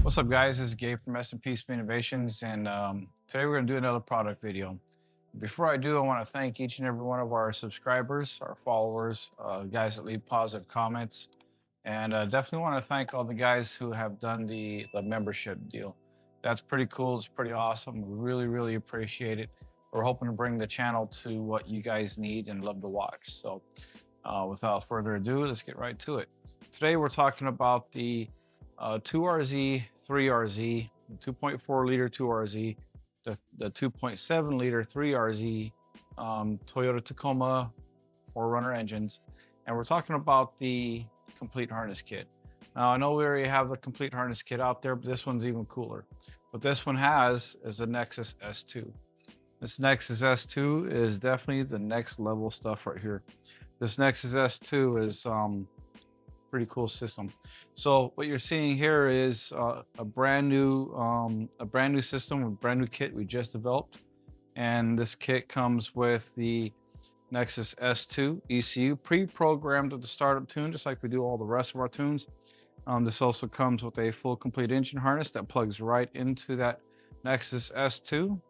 What's up, guys? This is Gabe from SNP Speed Innovations, and today we're going to do another product video. Before I do, I want to thank each and every one of our subscribers, our followers, guys that leave positive comments, and definitely want to thank all the guys who have done the membership deal. That's pretty cool. It's pretty awesome. We really appreciate it. We're hoping to bring the channel to what you guys need and love to watch. So, without further ado, let's get right to it. Today we're talking about the 2RZ, 3RZ, 2.4 liter 2RZ, the 2.7 liter 3RZ, Toyota Tacoma 4Runner engines, and we're talking about the complete harness kit. Now I know we already have the complete harness kit out there, but this one's even cooler. What this one has is a Nexus S2. This Nexus S2 is definitely the next level stuff right here. This Nexus S2 is pretty cool system. So what you're seeing here is a brand new system, a brand new kit we just developed, and this kit comes with the Nexus S2 ECU pre-programmed with the startup tune, just like we do all the rest of our tunes. This also comes with a full complete engine harness that plugs right into that Nexus S2.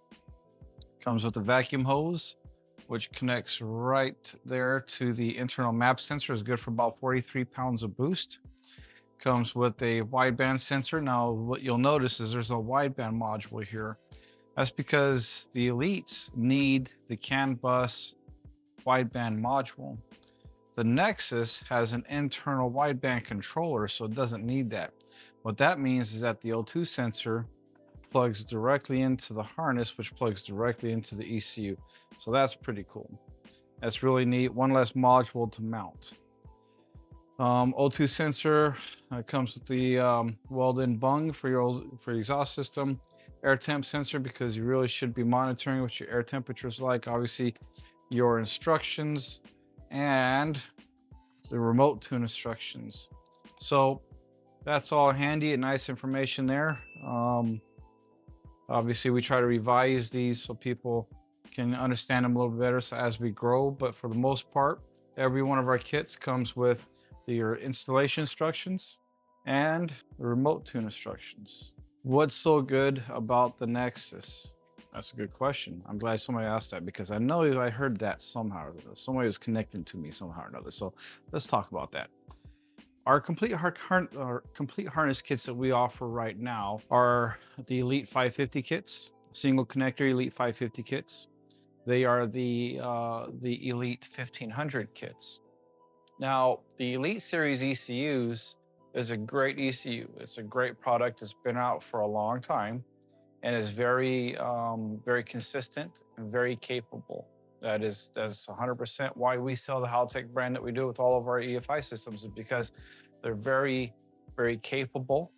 Comes with a vacuum hose, which connects right there to the internal map sensor. Is good for about 43 pounds of boost. Comes with a wideband sensor. Now, what you'll notice is there's no wideband module here. That's because the Elites need the CAN bus wideband module. The Nexus has an internal wideband controller, so it doesn't need that. What that means is that the O2 sensor plugs directly into the harness, which plugs directly into the ECU. So that's pretty cool. That's really neat. One less module to mount. O2 sensor comes with the weld-in bung for your exhaust system. Air temp sensor, because you really should be monitoring what your air temperature is like. Obviously, your instructions and the remote tune instructions. So that's all handy and nice information there. Obviously, we try to revise these so people can understand them a little bit better so as we grow. But for the most part, every one of our kits comes with your installation instructions and the remote tune instructions. What's so good about the Nexus? That's a good question. I'm glad somebody asked that, because I know I heard that somehow or another. Somebody was connecting to me somehow or another. So let's talk about that. Our complete harness kits that we offer right now are the Elite 550 kits, single connector Elite 550 kits. They are the Elite 1500 kits. Now, the Elite Series ECUs is a great ECU. It's a great product. It's been out for a long time and is very consistent and very capable. That's 100% why we sell the Haltech brand that we do with all of our EFI systems, is because they're very capable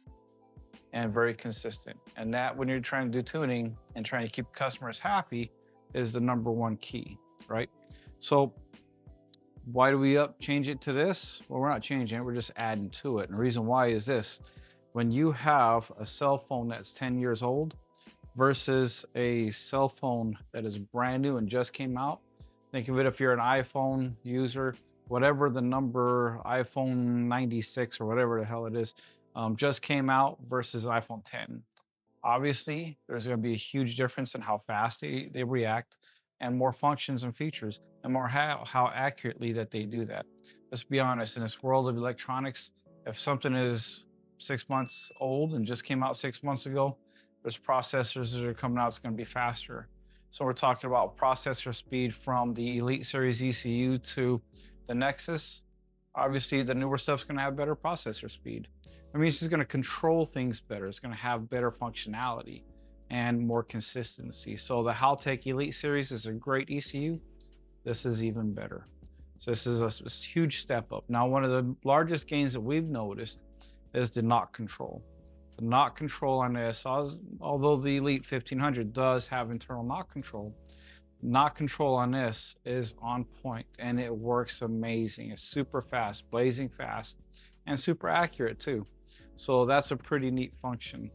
and very consistent. And that, when you're trying to do tuning and trying to keep customers happy, is the #1 key, right? So why do we change it to this? Well, we're not changing it, we're just adding to it. And the reason why is this: when you have a cell phone that's 10 years old versus a cell phone that is brand new and just came out. Think of it, if you're an iPhone user, whatever the number, iPhone 96 or whatever the hell it is, just came out versus iPhone 10. Obviously, there's going to be a huge difference in how fast they react, and more functions and features, and more how accurately that they do that. Let's be honest, in this world of electronics, if something is 6 months old and just came out 6 months ago, there's processors that are coming out, it's going to be faster. So we're talking about processor speed from the Elite Series ECU to the Nexus. Obviously, the newer stuff's going to have better processor speed. I mean, it's just going to control things better. It's going to have better functionality and more consistency. So the Haltech Elite Series is a great ECU. This is even better. So this is a huge step up. Now, one of the largest gains that we've noticed is the knock control. The knock control on this, although the Elite 1500 does have internal knock control on this is on point, and it works amazing. It's super fast, blazing fast, and super accurate too. So that's a pretty neat function.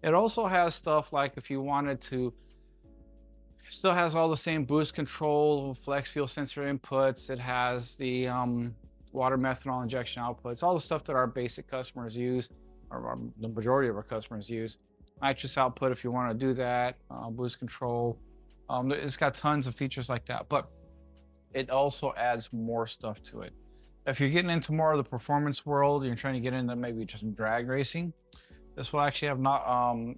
It also has stuff like, if you wanted to, still has all the same boost control, flex fuel sensor inputs. It has the water methanol injection outputs, all the stuff that our basic customers use. the majority of our customers use. Nitrous output if you want to do that, boost control. It's got tons of features like that, but it also adds more stuff to it. If you're getting into more of the performance world, you're trying to get into maybe just drag racing, this will actually have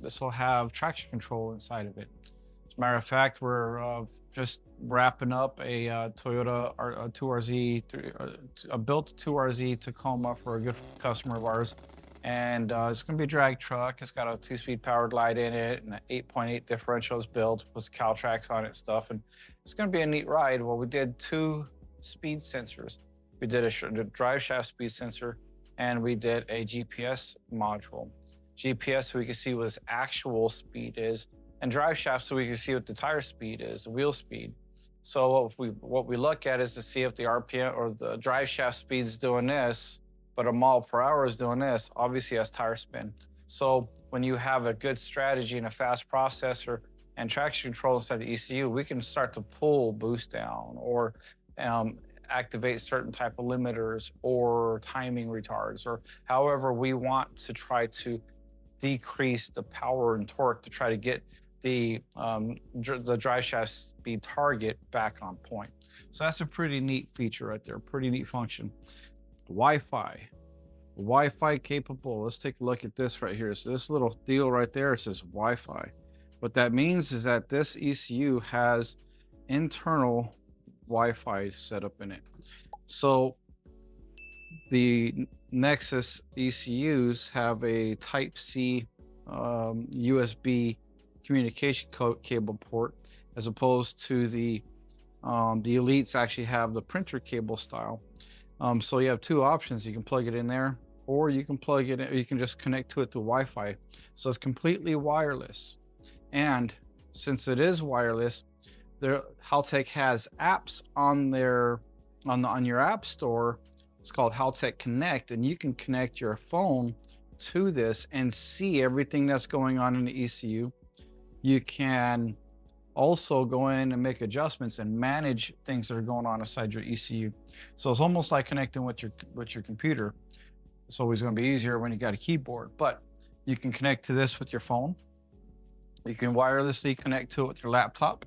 this will have traction control inside of it. As a matter of fact, we're just wrapping up a Toyota 2RZ, a built 2RZ Tacoma for a good customer of ours. And it's going to be a drag truck. It's got a 2-speed powered light in it, and an 8.8 differential is built with Caltrax on it and stuff. And it's going to be a neat ride. Well, we did 2 speed sensors. We did a drive shaft speed sensor, and we did a GPS module. GPS so we can see what its actual speed is, and drive shaft so we can see what the tire speed is, the wheel speed. So what we look at is to see if the RPM or the drive shaft speed is doing this, but a mile per hour is doing this. Obviously has tire spin. So when you have a good strategy and a fast processor and traction control inside the ECU, we can start to pull boost down or activate certain type of limiters or timing retards, or however we want to try to decrease the power and torque to try to get the drive shaft speed target back on point. So that's a pretty neat feature right there, pretty neat function. Wi-Fi capable. Let's take a look at this right here. So this little deal right there, it says Wi-Fi. What that means is that this ECU has internal Wi-Fi set up in it. So the Nexus ECUs have a Type-C USB communication cable port, as opposed to the Elites actually have the printer cable style. So you have 2 options. You can plug it in there, or you can plug it in, or you can just connect to it through Wi-Fi. So it's completely wireless. And since it is wireless, Haltech has apps on your app store. It's called Haltech Connect, and you can connect your phone to this and see everything that's going on in the ECU. You can also go in and make adjustments and manage things that are going on inside your ECU. So it's almost like connecting with your computer. It's always going to be easier when you got a keyboard, but you can connect to this with your phone. You can wirelessly connect to it with your laptop.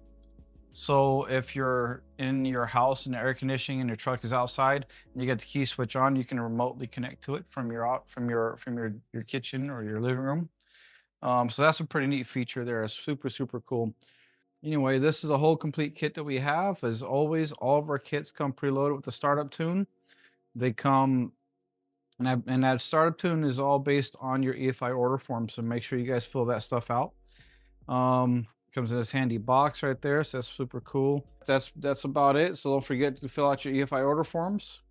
So if you're in your house and the air conditioning and your truck is outside and you got the key switch on, you can remotely connect to it from your kitchen or your living room. So that's a pretty neat feature there. It's super, super cool. Anyway, this is a whole complete kit that we have. As always, all of our kits come preloaded with the startup tune. They come, and that startup tune is all based on your EFI order form. So make sure you guys fill that stuff out. Comes in this handy box right there, so that's super cool. That's about it. So don't forget to fill out your EFI order forms.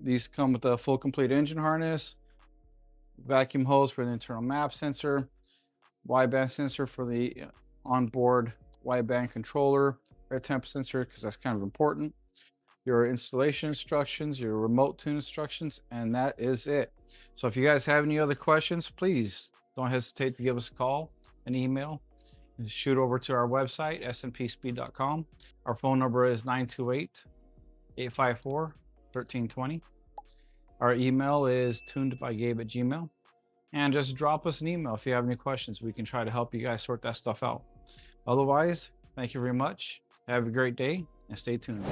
These come with a full complete engine harness, vacuum hose for the internal map sensor, wideband sensor for the onboard wideband controller, air temp sensor because that's kind of important, your installation instructions, your remote tune instructions, and that is it. So if you guys have any other questions, please don't hesitate to give us a call, an email, and shoot over to our website, snpspeed.com. Our phone number is 928-854-1320. Our email is tunedbygabe@gmail.com. And just drop us an email if you have any questions. We can try to help you guys sort that stuff out. Otherwise, thank you very much. Have a great day and stay tuned.